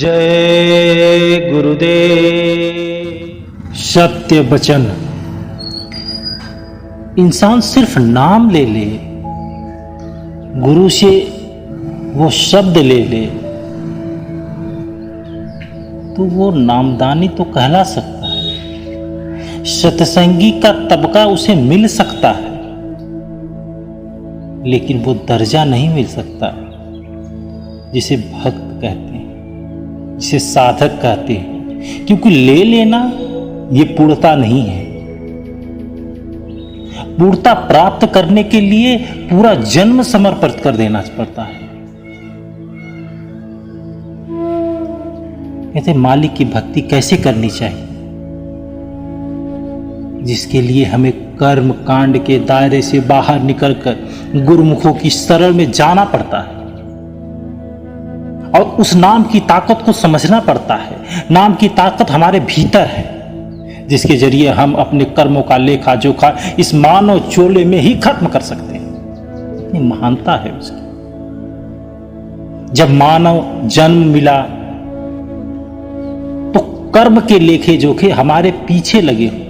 जय गुरुदेव। सत्य वचन। इंसान सिर्फ नाम ले ले, गुरु से वो शब्द ले ले तो वो नामदानी तो कहला सकता है, सत्संगी का तबका उसे मिल सकता है, लेकिन वो दर्जा नहीं मिल सकता जिसे भक्त कहते हैं, जिसे साधक कहते हैं। क्योंकि ले लेना ये पूर्णता नहीं है। पूर्णता प्राप्त करने के लिए पूरा जन्म समर्पित कर देना पड़ता है। कहते मालिक की भक्ति कैसे करनी चाहिए, जिसके लिए हमें कर्म कांड के दायरे से बाहर निकलकर गुरुमुखों की शरण में जाना पड़ता है और उस नाम की ताकत को समझना पड़ता है। नाम की ताकत हमारे भीतर है, जिसके जरिए हम अपने कर्मों का लेखा जोखा इस मानव चोले में ही खत्म कर सकते हैं। इतनी महानता है उसकी। जब मानव जन्म मिला तो कर्म के लेखे जोखे हमारे पीछे लगे हुए।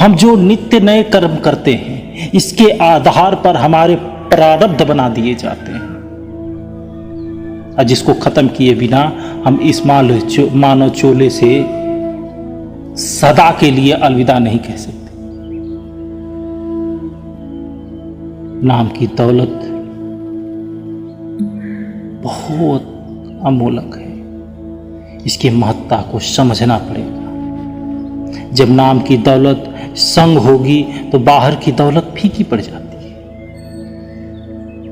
हम जो नित्य नए कर्म करते हैं, इसके आधार पर हमारे प्रारब्ध बना दिए जाते हैं, और जिसको खत्म किए बिना हम इस मानव चोले से सदा के लिए अलविदा नहीं कह सकते। नाम की दौलत बहुत अमोलक है, इसकी महत्ता को समझना पड़ेगा। जब नाम की दौलत संग होगी तो बाहर की दौलत फीकी पड़ जाती है।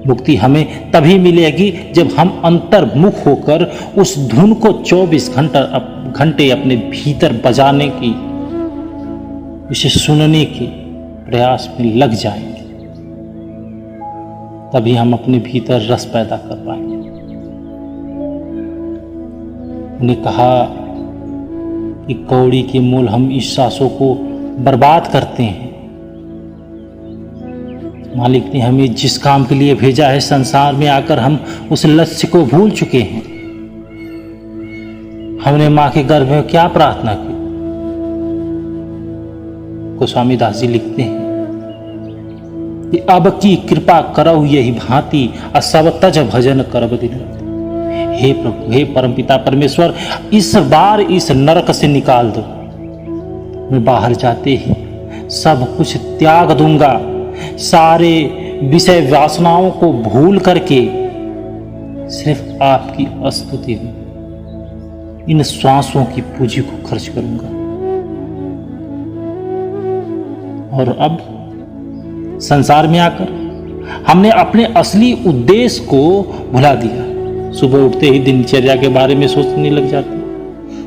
मुक्ति हमें तभी मिलेगी जब हम अंतर्मुख होकर उस धुन को 24 घंटे अपने भीतर बजाने की, इसे सुनने के प्रयास में लग जाएंगे। तभी हम अपने भीतर रस पैदा कर पाएंगे। उन्हें कहा कि कौड़ी के मूल हम इस सांसों को बर्बाद करते हैं। मालिक ने हमें जिस काम के लिए भेजा है, संसार में आकर हम उस लक्ष्य को भूल चुके हैं। हमने मां के गर्भ में क्या प्रार्थना की? गोस्वामी दास जी लिखते हैं कि अब की कृपा करो यही भांति, असब तज भजन करब दिन राति। हे प्रभु, हे परमपिता परमेश्वर, इस बार इस नरक से निकाल दो। मैं बाहर जाते ही सब कुछ त्याग दूंगा, सारे विषय वासनाओं को भूल करके सिर्फ आपकी स्तुति में इन श्वासों की पूंजी को खर्च करूंगा। और अब संसार में आकर हमने अपने असली उद्देश्य को भुला दिया। सुबह उठते ही दिनचर्या के बारे में सोचने लग जाते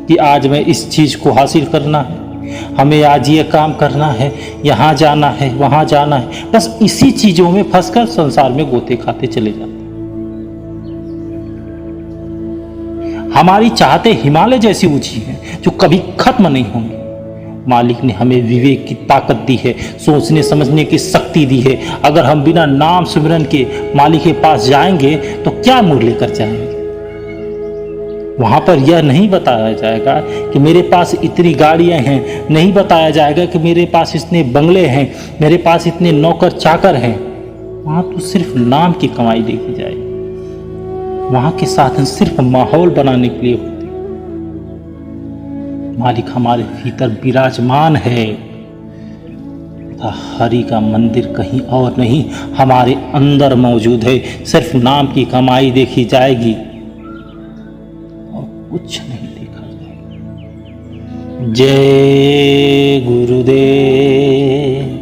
कि आज मैं इस चीज को हासिल करना है, हमें आज ये काम करना है, यहाँ जाना है, वहां जाना है। बस इसी चीजों में फंसकर संसार में गोते खाते चले जाते। हमारी चाहते हिमालय जैसी ऊंची हैं, जो कभी खत्म नहीं होंगी। मालिक ने हमें विवेक की ताकत दी है, सोचने समझने की शक्ति दी है। अगर हम बिना नाम सिमरन के मालिक के पास जाएंगे तो क्या मुंह लेकर जाएंगे? वहां पर यह नहीं बताया जाएगा कि मेरे पास इतनी गाड़ियां हैं, नहीं बताया जाएगा कि मेरे पास इतने बंगले हैं, मेरे पास इतने नौकर चाकर हैं। वहां तो सिर्फ नाम की कमाई देखी जाएगी। वहां के साधन सिर्फ माहौल बनाने के लिए होते। मालिक हमारे भीतर विराजमान है। हरि का मंदिर कहीं और नहीं, हमारे अंदर मौजूद है। सिर्फ नाम की कमाई देखी जाएगी और कुछ नहीं देखा जाएगा। जय गुरुदेव।